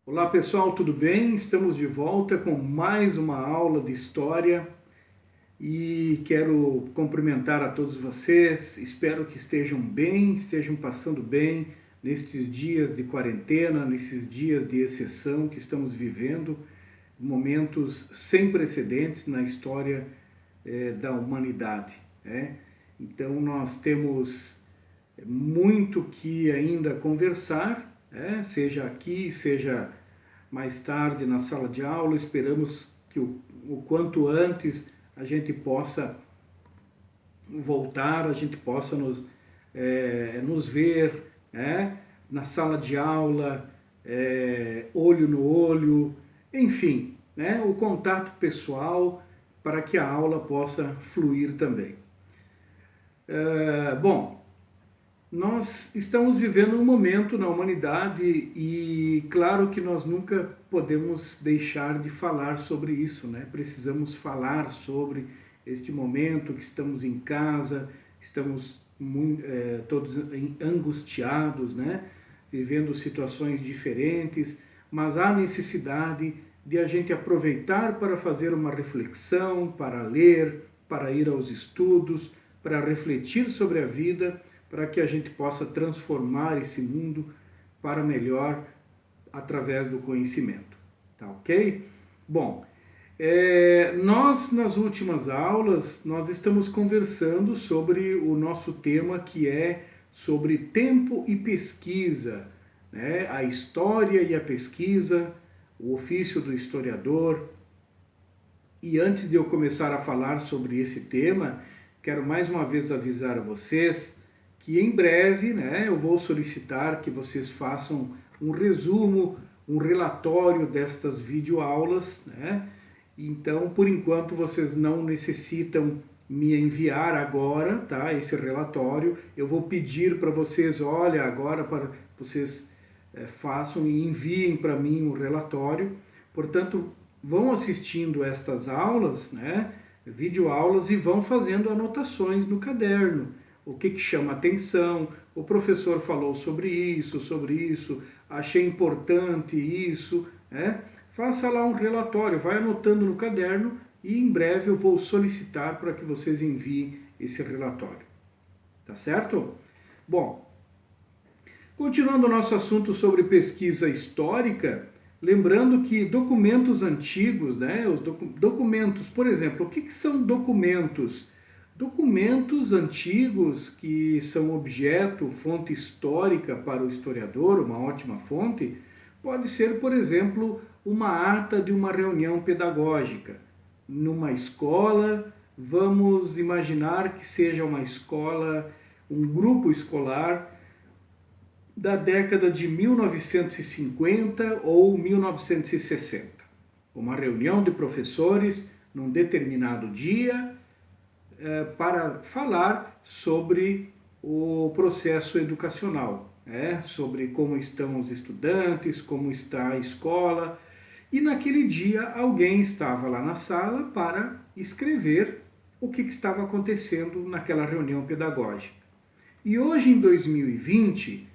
Olá pessoal, tudo bem? Estamos de volta com mais uma aula de história e quero cumprimentar a todos vocês. Espero que estejam bem, estejam passando bem nestes dias de quarentena, nesses dias de exceção que estamos vivendo, momentos sem precedentes na história da humanidade. Então nós temos muito que ainda conversar, seja aqui, seja mais tarde na sala de aula. Esperamos que o quanto antes a gente possa voltar, a gente possa nos ver na sala de aula, olho no olho, enfim, o contato pessoal para que a aula possa fluir também. Bom, nós estamos vivendo um momento na humanidade e claro que nós nunca podemos deixar de falar sobre isso, Precisamos falar sobre este momento que estamos em casa, estamos todos angustiados, Vivendo situações diferentes, mas há necessidade de a gente aproveitar para fazer uma reflexão, para ler, para ir aos estudos, para refletir sobre a vida, para que a gente possa transformar esse mundo para melhor através do conhecimento. Tá ok? Bom, nós nas últimas aulas, nós estamos conversando sobre o nosso tema que é sobre tempo e pesquisa, a história e a pesquisa, o ofício do historiador. E antes de eu começar a falar sobre esse tema, quero mais uma vez avisar a vocês que em breve eu vou solicitar que vocês façam um resumo, um relatório destas videoaulas. Então, por enquanto, vocês não necessitam me enviar agora, tá, esse relatório. Eu vou pedir para vocês, olha, agora para vocês façam e enviem para mim o relatório. Portanto, vão assistindo estas aulas, videoaulas, e vão fazendo anotações no caderno. O que chama atenção, o professor falou sobre isso, achei importante isso, Faça lá um relatório, vai anotando no caderno e em breve eu vou solicitar para que vocês enviem esse relatório. Tá certo? Bom, continuando o nosso assunto sobre pesquisa histórica, lembrando que documentos antigos, os documentos, por exemplo, o que são documentos? Documentos antigos que são objeto, fonte histórica para o historiador, uma ótima fonte, pode ser, por exemplo, uma ata de uma reunião pedagógica. Numa escola, vamos imaginar que seja uma escola, um grupo escolar da década de 1950 ou 1960. Uma reunião de professores num determinado dia, para falar sobre o processo educacional, sobre como estão os estudantes, como está a escola. E naquele dia alguém estava lá na sala para escrever o que estava acontecendo naquela reunião pedagógica. E hoje, em 2020,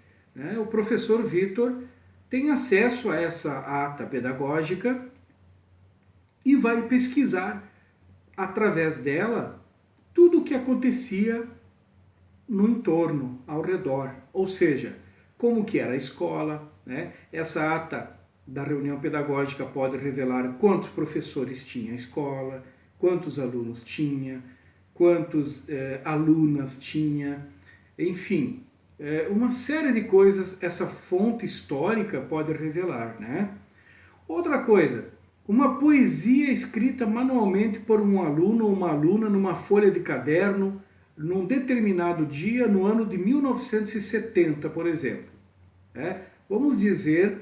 o professor Vitor tem acesso a essa ata pedagógica e vai pesquisar através dela tudo o que acontecia no entorno, ao redor, ou seja, como que era a escola. Essa ata da reunião pedagógica pode revelar quantos professores tinha a escola, quantos alunos tinha, quantos alunas tinha, enfim, uma série de coisas essa fonte histórica pode revelar. Outra coisa, uma poesia escrita manualmente por um aluno ou uma aluna numa folha de caderno, num determinado dia, no ano de 1970, por exemplo. Vamos dizer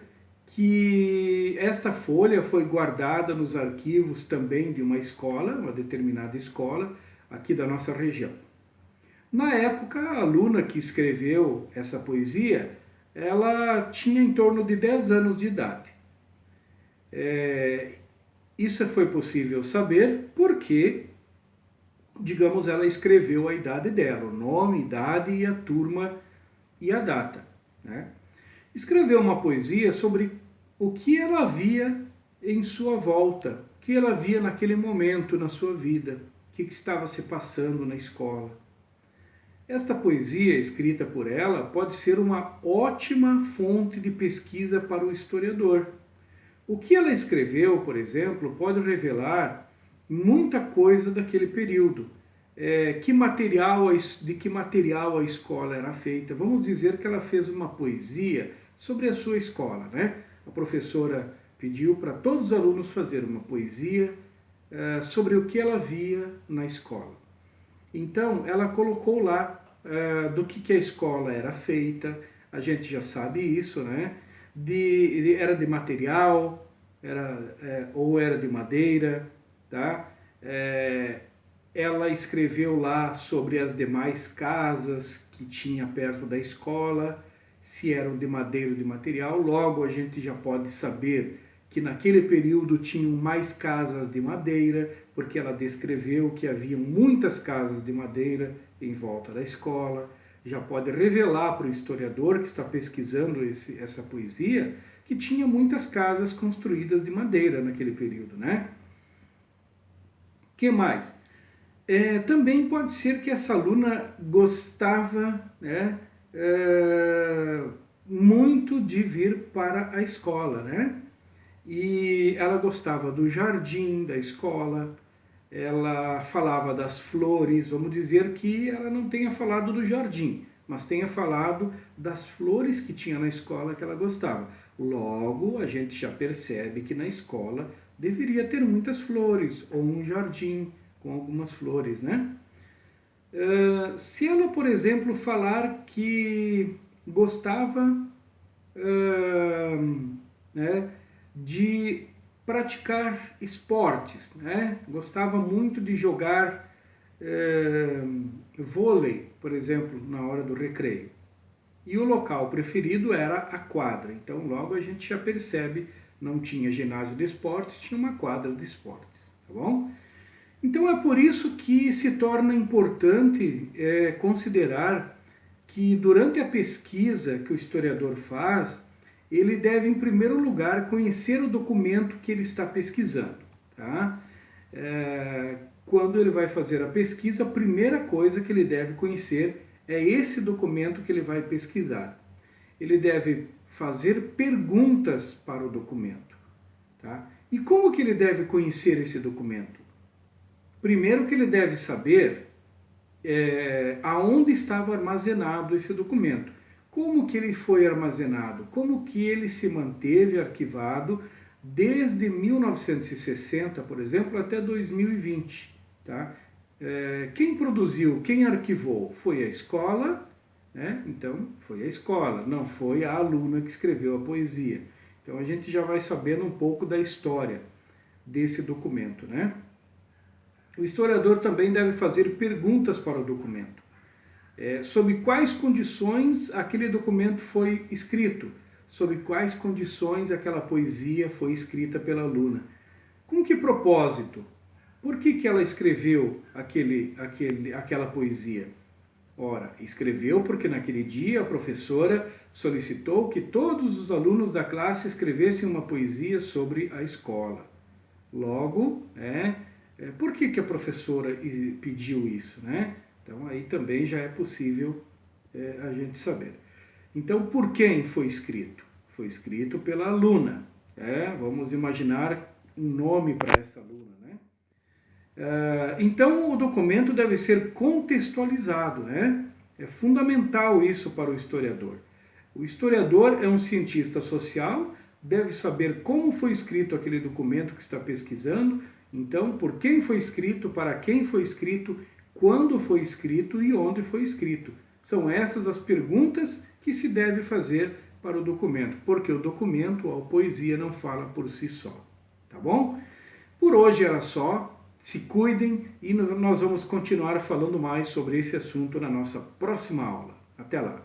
que esta folha foi guardada nos arquivos também de uma escola, uma determinada escola, aqui da nossa região. Na época, a aluna que escreveu essa poesia, ela tinha em torno de 10 anos de idade. Isso foi possível saber porque, digamos, ela escreveu a idade dela, o nome, idade e a turma e a data. Escreveu uma poesia sobre o que ela via em sua volta, o que ela via naquele momento na sua vida, o que estava se passando na escola. Esta poesia escrita por ela pode ser uma ótima fonte de pesquisa para o historiador. O que ela escreveu, por exemplo, pode revelar muita coisa daquele período. De que material a escola era feita. Vamos dizer que ela fez uma poesia sobre a sua escola, né? A professora pediu para todos os alunos fazer uma poesia sobre o que ela via na escola. Então, ela colocou lá do que a escola era feita, a gente já sabe isso, né? Era de material, ou era de madeira, tá? Ela escreveu lá sobre as demais casas que tinha perto da escola, se eram de madeira ou de material. Logo, a gente já pode saber que naquele período tinham mais casas de madeira, porque ela descreveu que havia muitas casas de madeira em volta da escola. Já pode revelar para o historiador que está pesquisando essa poesia que tinha muitas casas construídas de madeira naquele período, né? Que mais? Também pode ser que essa aluna gostava, né, muito de vir para a escola, né? E ela gostava do jardim da escola, ela falava das flores, vamos dizer que ela não tenha falado do jardim, mas tenha falado das flores que tinha na escola que ela gostava. Logo, a gente já percebe que na escola deveria ter muitas flores, ou um jardim com algumas flores, né? Se ela, por exemplo, falar que gostava né, de praticar esportes, né? Gostava muito de jogar vôlei, por exemplo, na hora do recreio. E o local preferido era a quadra. Então, logo a gente já percebe, não tinha ginásio de esportes, tinha uma quadra de esportes, tá bom? Então, é por isso que se torna importante considerar que durante a pesquisa que o historiador faz, ele deve, em primeiro lugar, conhecer o documento que ele está pesquisando, tá? Quando ele vai fazer a pesquisa, a primeira coisa que ele deve conhecer é esse documento que ele vai pesquisar. Ele deve fazer perguntas para o documento, tá? E como que ele deve conhecer esse documento? Primeiro que ele deve saber aonde estava armazenado esse documento. Como que ele foi armazenado? Como que ele se manteve arquivado desde 1960, por exemplo, até 2020, tá? Quem produziu, quem arquivou? Foi a escola, né? Então, foi a escola, não foi a aluna que escreveu a poesia. Então, a gente já vai sabendo um pouco da história desse documento, né? O historiador também deve fazer perguntas para o documento. Sob quais condições aquele documento foi escrito? Sob quais condições aquela poesia foi escrita pela aluna? Com que propósito? Por que ela escreveu aquela poesia? Ora, escreveu porque naquele dia a professora solicitou que todos os alunos da classe escrevessem uma poesia sobre a escola. Logo, por que a professora pediu isso, né? Então, aí também já é possível a gente saber. Então, por quem foi escrito? Foi escrito pela aluna. Vamos imaginar um nome para essa aluna, né? Então, o documento deve ser contextualizado, né? É fundamental isso para o historiador. O historiador é um cientista social, deve saber como foi escrito aquele documento que está pesquisando, então, por quem foi escrito, para quem foi escrito, quando foi escrito e onde foi escrito. São essas as perguntas que se deve fazer para o documento, porque o documento, a poesia, não fala por si só. Tá bom? Por hoje era só. Se cuidem e nós vamos continuar falando mais sobre esse assunto na nossa próxima aula. Até lá!